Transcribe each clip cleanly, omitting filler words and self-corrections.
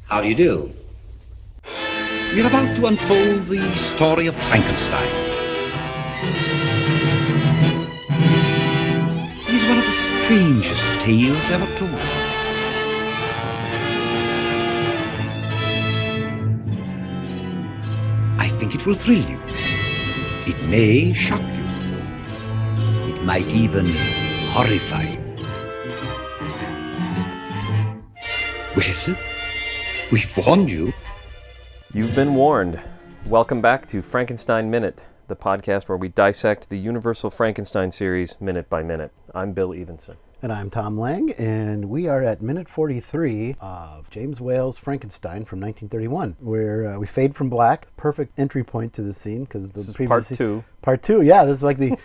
How do you do? We're about to unfold the story of Frankenstein. It is one of the strangest tales ever told. I think it will thrill you. It may shock you. It might even horrify you. Well, we've warned you. You've been warned. Welcome back to Frankenstein Minute, the podcast where we dissect the Universal Frankenstein series minute by minute. I'm Bill Evenson. And I'm Tom Lang, and we are at minute 43 of James Whale's Frankenstein from 1931, where we fade from black. Perfect entry point to the scene because the This is previous part two. Part two, yeah. This is like the,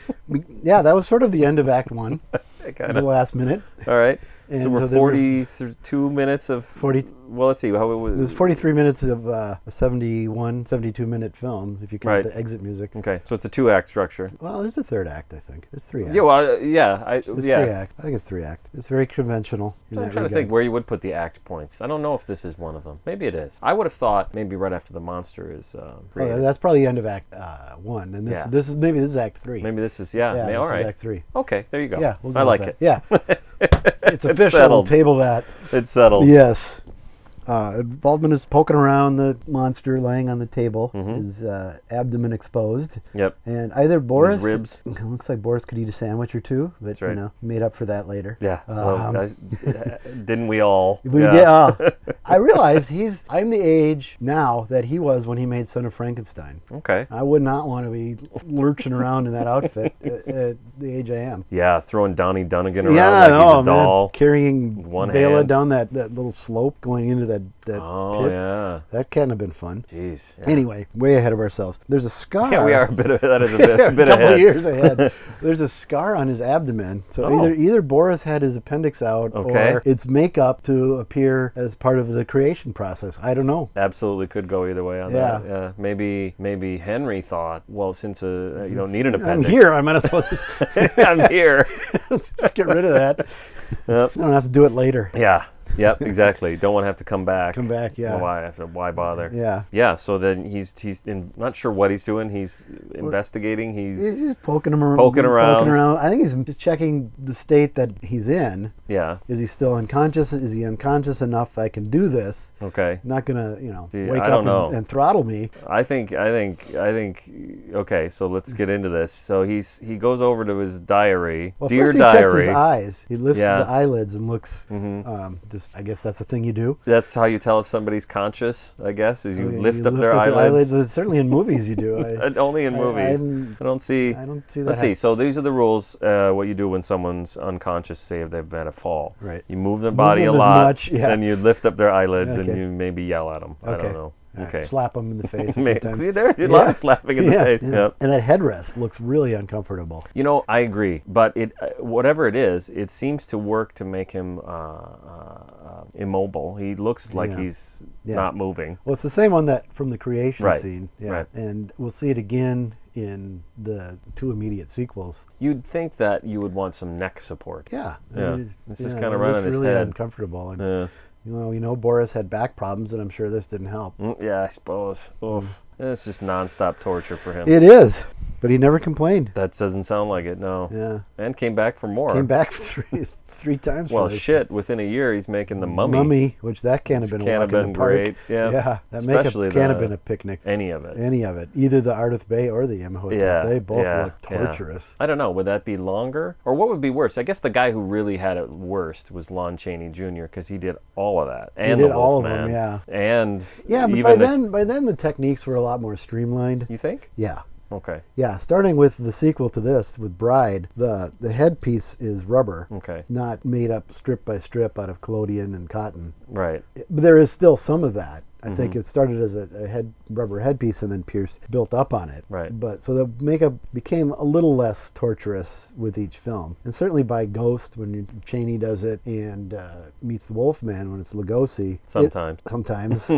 that was sort of the end of Act One, the last minute. All right. And So we're 42 minutes of... 40. Well, let's see. How it was. There's 43 minutes of a 72-minute film, if you count the exit music. Okay, so it's a two-act structure. Well, there's a third act, I think. There's three acts. Yeah, well, yeah. It's three act. I think it's three act. It's very conventional. I'm trying to think where you would put the act points. I don't know if this is one of them. Maybe it is. I would have thought maybe right after the monster is created. That's probably the end of Act One, and this is Act Three. Maybe this is, Yeah, all this right. is Act Three. Okay, there you go. Yeah, we'll go I like with it. that. Yeah. It's official. settled. We'll table that. It's settled. Yes. Waldman is poking around the monster laying on the table, his abdomen exposed. Yep. And either Boris... His ribs. It looks like Boris could eat a sandwich or two, but, That's right. Made up for that later. Yeah. Didn't we all? We did. I realize I'm the age now that he was when he made Son of Frankenstein. Okay. I would not want to be lurching around in that outfit at the age I am. Yeah, throwing Donnie Dunnigan around like he's a doll. Man, carrying One Bela hand. down that little slope going into that Oh, pit. yeah. That can't have been fun. Jeez. Yeah. Anyway, way ahead of ourselves. There's a scar. Yeah, we are that is a bit a couple ahead. of years ahead. There's a scar on his abdomen. So either Boris had his appendix out or it's makeup to appear as part of the creation process. I don't know. Absolutely could go either way on that. Yeah. Maybe Henry thought, well, since you don't need an appendix. I'm here. I might as well just... I'm here. Let's just get rid of that. Yep. I don't have to do it later. Yeah. Yep, exactly. Don't want to have to come back. Yeah. Why bother? Yeah. Yeah, so then he's not sure what he's doing. He's investigating. He's just poking around. I think he's just checking the state that he's in. Yeah. Is he still unconscious? Is he unconscious enough I can do this? Okay. Not gonna, wake I up don't know. and throttle me. I think. Okay, so let's get into this. So he goes over to his diary. Well, Dear first he diary. checks his eyes. He lifts the eyelids and looks. I guess that's the thing you do. That's how you tell if somebody's conscious, I guess, is you lift up their eyelids. Certainly in movies you do. Only in movies. I don't see that. Let's see. So these are the rules, what you do when someone's unconscious, say if they've had a fall. Right. You move their body a lot, then you lift up their eyelids and Okay. you maybe yell at them. I don't know. Okay. Slap them in the face. See, there's a lot of slapping in the face. Yeah. Yep. And that headrest looks really uncomfortable. I agree. But whatever it is, it seems to work to make him immobile. He looks like he's not moving. Well, it's the same one from the creation scene. Yeah. Right. And we'll see it again in the two immediate sequels. You'd think that you would want some neck support. Yeah. This is kind of right on his really head. Uncomfortable. And, Boris had back problems, and I'm sure this didn't help. Yeah, I suppose. Oof. It's just nonstop torture for him. It is, but he never complained. That doesn't sound like it, no. Yeah. And came back for more. Came back three times. Well, shit, within a year he's making the Mummy. Mummy, which that can't have been a walk in the park. Great. Yeah. That makeup can't have been a picnic. Any of it. Either the Ardith Bay or the Imhotep. They both look torturous. I don't know. Would that be longer? Or what would be worse? I guess the guy who really had it worst was Lon Chaney Jr. because he did all of that. And he did the all of Wolfman. them, yeah. And but by then the techniques were a lot more streamlined. You think? Yeah. Okay. Yeah, starting with the sequel to this, with Bride, the headpiece is rubber. Okay. Not made up strip by strip out of collodion and cotton. Right. But there is still some of that. I think it started as a rubber headpiece, and then Pierce built up on it. Right. But so the makeup became a little less torturous with each film, and certainly by Ghost when Chaney does it, and Meets the Wolfman when it's Lugosi. Sometimes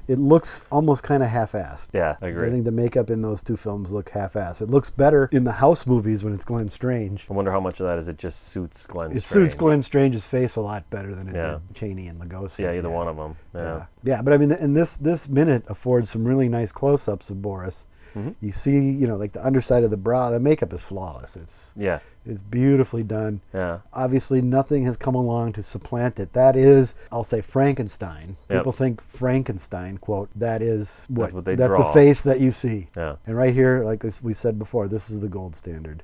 it looks almost kind of half-assed. Yeah, I agree. I think the makeup in those two films look half-assed. It looks better in the House movies when it's Glenn Strange. I wonder how much of that is it just suits Glenn Strange. It suits Glenn Strange's face a lot better than it Yeah. did Chaney and Lugosi. Yeah, either one of them. Yeah. Yeah, but I mean, and this minute affords some really nice close-ups of Boris. You see, like the underside of the brow. The makeup is flawless. It's beautifully done. Yeah. Obviously, nothing has come along to supplant it. That is, I'll say, Frankenstein. People think Frankenstein, quote, that's what they draw. That's the face that you see. Yeah. And right here, like we said before, this is the gold standard.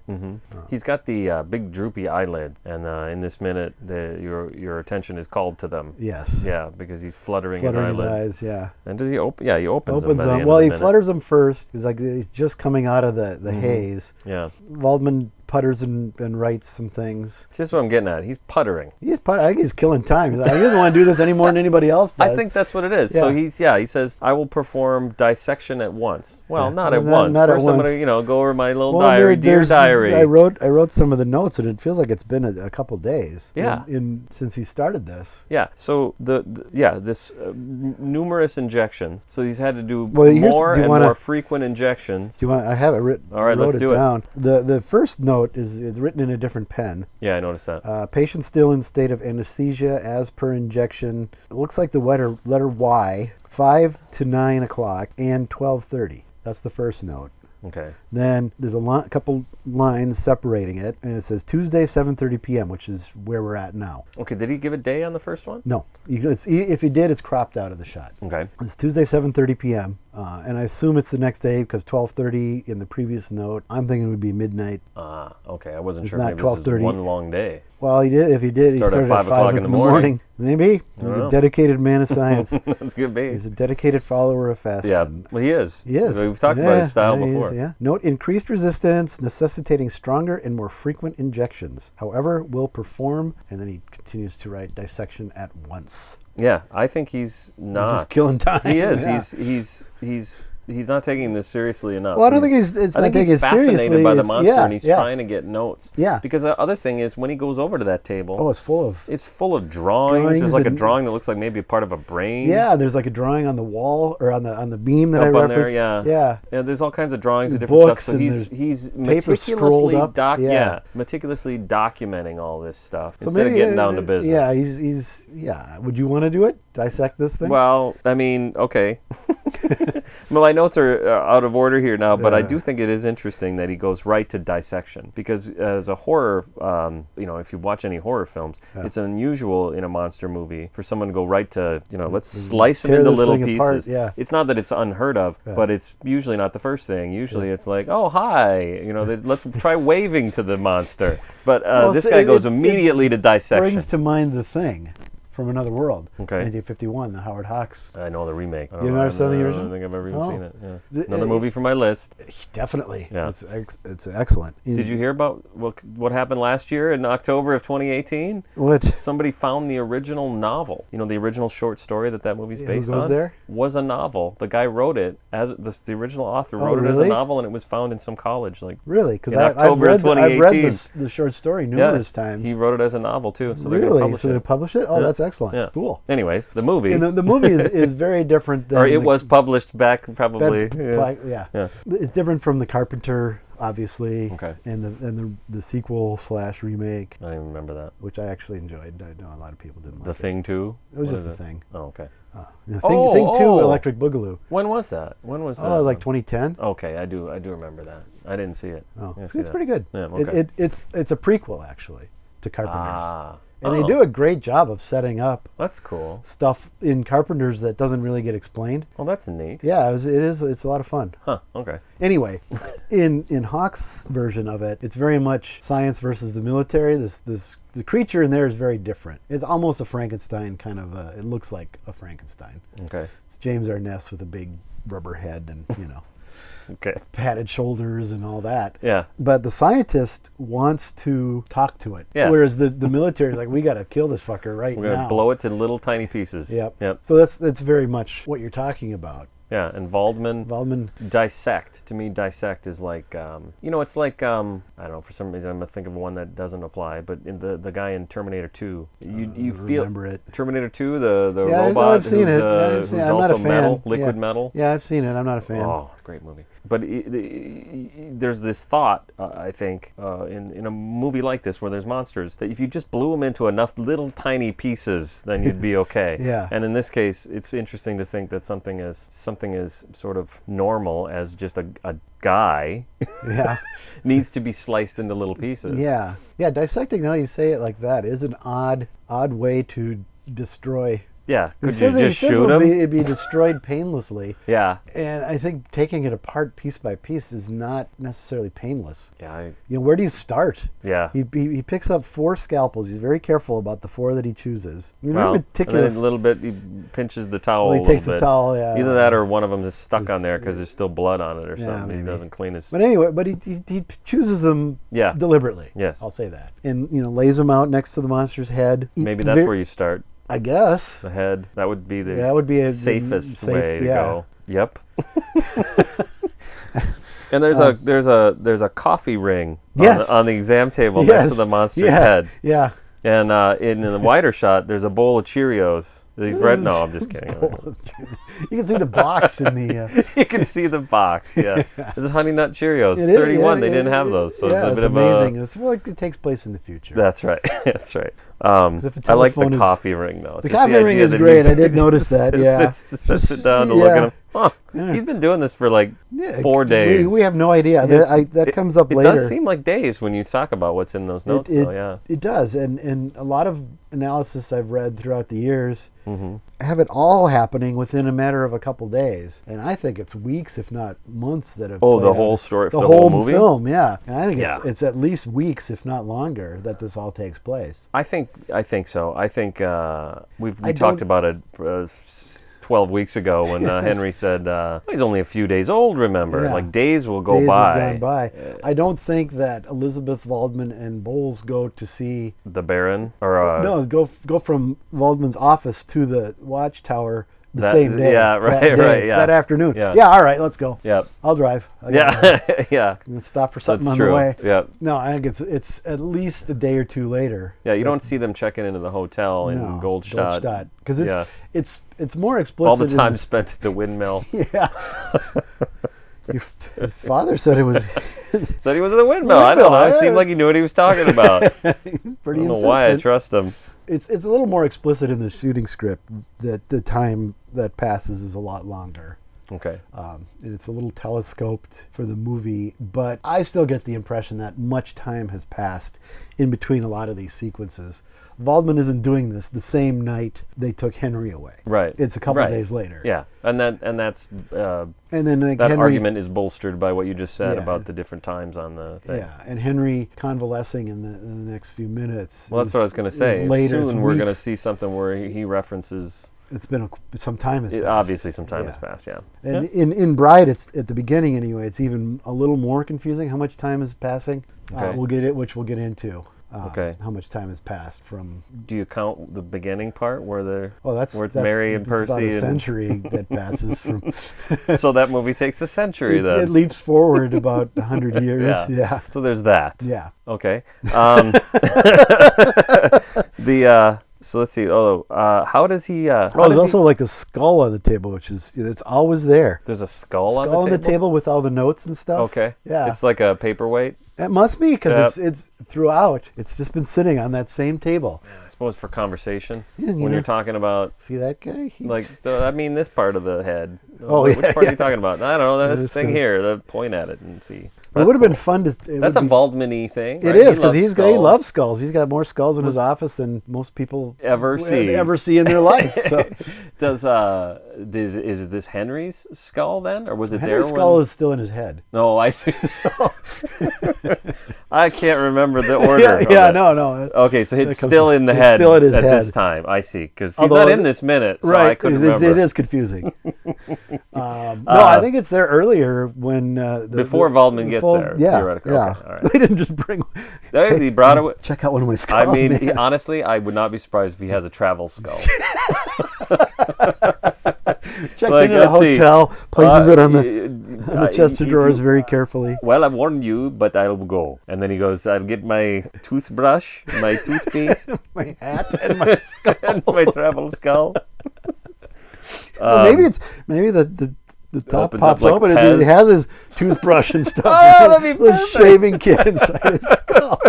He's got the big droopy eyelid, and in this minute, your attention is called to them. Yes. Yeah, because he's fluttering his eyelids. His eyes, yeah. And does he open? Yeah, he opens them. Well, he flutters them first. He's just coming out of the haze. Yeah. Waldman putters and writes some things. That's what I'm getting at. He's puttering. I think he's killing time. He doesn't want to do this any more than anybody else does. I think that's what it is. Yeah. So he says, I will perform dissection at once. Well, not at once. Not First at I'm once. going to go over my little diary, dear diary. I wrote some of the notes, and it feels like it's been a couple days. Yeah. Since he started this. Yeah. So this numerous injections. So he's had to do more frequent injections. I have it written. All right, let's do it. The first note is written in a different pen. Yeah, I noticed that. Patient still in state of anesthesia as per injection. It looks like the letter Y, 5 to 9 o'clock and 12:30. That's the first note. Okay. Then there's a couple lines separating it, and it says Tuesday, 7:30 p.m., which is where we're at now. Okay, did he give a day on the first one? No. If he did, it's cropped out of the shot. Okay. It's Tuesday, 7:30 p.m., and I assume it's the next day because 12:30 in the previous note. I'm thinking it would be midnight. Okay. I wasn't sure. Not Maybe this is one long day. Well, he did. If he did, he started at 5 in the morning. Maybe. He's a dedicated man of science. That's good, babe. He's a dedicated follower of fashion. Yeah, well, he is. He is. We've talked about his style before. Note increased resistance, necessitating stronger and more frequent injections. However, will perform, and then he continues to write dissection at once. Yeah, I think he's not. He's just killing time. He is. Yeah. He's not taking this seriously enough. Well, I don't think he's not taking it seriously. He's fascinated by the monster, and he's trying to get notes. Yeah. Because the other thing is, when he goes over to that table, it's full of drawings. There's like a drawing that looks like maybe a part of a brain. Yeah, there's like a drawing on the wall or on the beam that I referenced. Yeah. There's all kinds of drawings of different stuff. So he's meticulously meticulously documenting all this stuff instead of getting down to business. Yeah, Would you want to do it? Dissect this thing? Well, I mean, okay. Well, my notes are out of order here now, but I do think it is interesting that he goes right to dissection, because as a horror, if you watch any horror films, it's unusual in a monster movie for someone to go right to, let's slice him into little pieces. Yeah. It's not that it's unheard of, but it's usually not the first thing. Usually it's like, oh, hi, let's try waving to the monster. But this guy goes immediately to dissection. Brings to mind The Thing from Another World, okay. 1951, the Howard Hawks. I know the remake. You never saw the original? I don't think I've ever even seen it. Yeah. Another movie from my list. Definitely. Yeah. It's excellent. Did you hear about what happened last year in October of 2018? What? Somebody found the original novel. The original short story that movie's based on? There? Was a novel. The guy wrote it as the original author wrote it as a novel, and it was found in some college. Really? Because I've read the short story numerous times. He wrote it as a novel too. So really? So they published it? Oh, that's excellent. Yeah. Cool. Anyways, the movie. And the movie is very different than... Or it was published back probably. Yeah. It's different from The Carpenter, obviously. Okay. And the sequel / remake. I don't even remember that. Which I actually enjoyed. I know a lot of people didn't like it. The Thing 2? It was just The Thing. Oh, okay. Thing 2, Electric Boogaloo. When was that? Oh, like 2010. Okay, I do remember that. I didn't see it. Oh, it's pretty good. Yeah, okay. It's a prequel, actually, to Carpenter's. And they do a great job of setting up. That's cool. Stuff in Carpenter's that doesn't really get explained. Well, that's neat. Yeah, it's a lot of fun. Huh, okay. Anyway, in Hawk's version of it, it's very much science versus the military. The creature in there is very different. It's almost a Frankenstein kind of it looks like a Frankenstein. Okay. It's James Arness with a big rubber head and, Okay. padded shoulders and all that. Yeah. But the scientist wants to talk to it. Yeah. Whereas the military is like, we got to kill this fucker right We're now. gonna blow it to little tiny pieces. Yep. So that's very much what you're talking about. Yeah, and Waldman, Waldman. dissect. To me, dissect is like, it's like, I don't know, for some reason I'm going to think of one that doesn't apply, but in the guy in Terminator 2, you feel... Remember it. Terminator 2, the Yeah, robot I've seen who's, it. I've seen it. who's I'm not also a fan. metal, liquid Yeah. metal. Yeah, I've seen it. I'm not a fan. Oh, it's a great movie. But there's this thought, I think, in a movie like this where there's monsters, that if you just blew them into enough little tiny pieces, then you'd be okay. Yeah. And in this case, it's interesting to think that something as sort of normal as just a guy Yeah. needs to be sliced into little pieces. Yeah. Yeah, dissecting, now you say it like that, is an odd way to destroy. Yeah. Could He says you just shoot him? It'd be destroyed painlessly. Yeah. And I think taking it apart piece by piece is not necessarily painless. Yeah. Where do you start? Yeah. He picks up 4 scalpels. He's very careful about the 4 that he chooses. He's Well, very meticulous. and then a little bit, he pinches the towel. Well, he takes the bit. towel, yeah. Either that or one of them is stuck Is- on there because there's still blood on it or Yeah, something. He maybe. doesn't clean his. But anyway, he chooses them Yeah. deliberately. Yes. I'll say that. And, lays them out next to the monster's head. Maybe that's where you start. I guess. The head. That would be the That would be a safest safe- way to yeah. go. Yep. And there's a coffee ring Yes. on the exam table next to the monster's head. Yeah. And in the wider shot, there's a bowl of Cheerios. These bread. No, I'm just kidding. You can see the box in the. You can see the box. Yeah, there's Honey Nut Cheerios. It is, 31. yeah, They didn't have those, so yeah, it's a bit of amazing. a. It's like it takes place in the future. That's right. That's right. if a I like the telephone is- coffee ring though. The Just coffee ring idea is that great. he's- I did notice that. Yeah. Sits it down to yeah. look at him. Huh. Yeah. He's been doing this for like Yeah, 4 days. We have no idea. Yes. That comes up It later. does seem like days when you talk about what's in those notes, though. Yeah. It does, and a lot of analysis I've read throughout the years Mm-hmm. have it all happening within a matter of a couple days, and I think it's weeks, if not months, that have. Oh, played the out. whole story, the the whole whole movie? film, yeah. And I think Yeah. it's at least weeks, if not longer, that this all takes place. I think so. I think we I talked don't- about it 12 weeks ago when Henry said he's only a few days old. Remember, Yeah. like days will go Days by. have gone by. I don't think that Elizabeth Waldman and Bowles go to see. The Baron, or No, go from Waldman's office to the watchtower the That- same day. yeah, right, that day, right, yeah. That afternoon. Yeah. All right, let's go. Yep. I'll drive. I gotta Yeah, yeah. I'm gonna stop for something That's on true. the way. Yep. No, I think it's at least a day or two later. Yeah, you don't see them checking into the hotel in No, Goldstadt. because Yeah. it's more explicit. All the in time spent at the windmill. Yeah. Your father said it was Said he was at the windmill. I don't know. It seemed like he knew what he was talking about. I pretty don't know insistent. why I trust him. It's a little more explicit in the shooting script that the time that passes is a lot longer. Okay. And it's a little telescoped for the movie, but I still get the impression that much time has passed in between a lot of these sequences. Waldman isn't doing this the same night they took Henry away. Right. It's a couple Right. days later. Yeah, and that's And then like that Henry, argument is bolstered by what you just said Yeah. about the different times on the thing. Yeah, and Henry convalescing in the next few minutes. Well, that's what I was going to say. is later. It's Soon we're going to weeks. see something where he references. It's been some time has passed. Obviously, some time Yeah. has passed. Yeah. And in Bride, it's at the beginning anyway. It's even a little more confusing how much time is passing. Okay. Which we'll get into. Okay. How much time has passed from? Do you count the beginning part where Well, where it's that's Mary and it's about Percy a and- century that passes from. so that movie takes a century It then. leaps forward about 100 years. Yeah. Yeah. So there's that. Yeah. Okay. So let's see. How does he? How Oh, there's does also like a skull on the table, which is it's always there. there's a skull on Skull the on the table with all the notes and stuff. Okay. Yeah. It's like a paperweight. It must be because Yep. it's throughout. It's just been sitting on that same table. I suppose for conversation Yeah, you when know. you're talking about See that guy? like. So I mean, this part of the head. Oh, Which yeah, part yeah. are you talking about? I don't know. This This thing thing. here. The point at it and see. It would have been fun to. That's a Waldman-y thing. It right? is because loves he skulls. loves skulls. He's got more skulls in his Was- office than most people Ever see. in their life. So Does is this Henry's skull then, or was it Henry's there? skull when... is still in his head. No, I see. I can't remember the order. yeah, no. Okay, so it's still in the head still in his at head. this time. I see, because he's not in this minute, so I couldn't remember. It is confusing. No, I think it's there earlier when before Waldman gets there. Theoretically. Yeah. Okay, all right. They didn't just bring. He brought it. Check out one of my skulls. I mean, honestly, I would not be surprised if he has a travel skull. Checks into the hotel, places it on the chest of drawers very carefully. Well, I've warned you, but I'll go. And then he goes, I'll get my toothbrush, my toothpaste, my hat, and my skull. and my travel skull. Well, maybe the top pops like open Pez. and he has his toothbrush and stuff. Oh, that'd be the perfect. shaving kit inside his skull.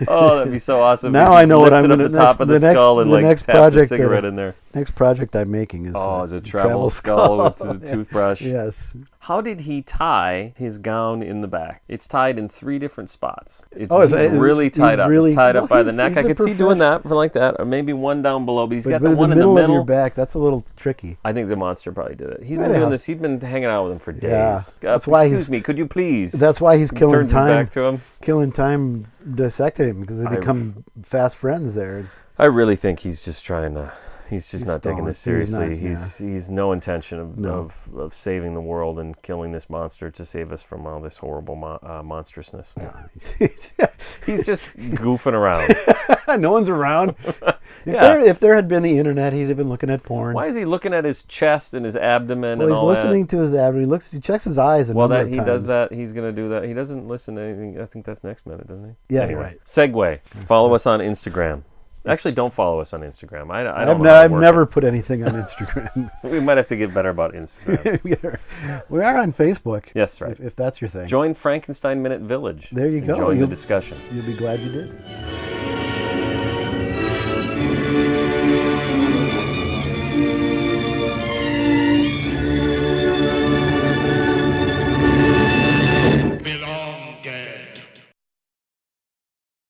Oh, that'd be so awesome. Now I know what I'm going going to top of the skull and like tap the cigarette in there. Next project I'm making is a travel skull with a toothbrush. Yes. How did he tie his gown in the back? It's tied in 3 different spots. It's really tied up. It's tied up by the neck. I could see doing that for like that, or maybe one down below. But he's got the one in the middle of your back. That's a little tricky. I think the monster probably did it. He's been doing this. He's been hanging out with him for days. Yeah. That's why excuse me. Could you please? That's why he's killing time. Turns his back to him. Killing time dissecting him because they become fast friends there. I really think he's just trying to. He's not taking this seriously. He's no intention of saving the world and killing this monster to save us from all this horrible monstrousness. He's just goofing around. No one's around. If there had been the internet, he'd have been looking at porn. Why is he looking at his chest and his abdomen and all that? Well, he's listening to his abdomen. He checks his eyes a number of times. Does that. He's going to do that. He doesn't listen to anything. I think that's next minute, doesn't he? Yeah, anyway, right. Segue. Follow us on Instagram. Actually, don't follow us on Instagram. I've never put anything on Instagram. We might have to get better about Instagram. We are on Facebook. Yes, right. If that's your thing. Join Frankenstein Minute Village. There you go. Join the discussion. You'll be glad you did.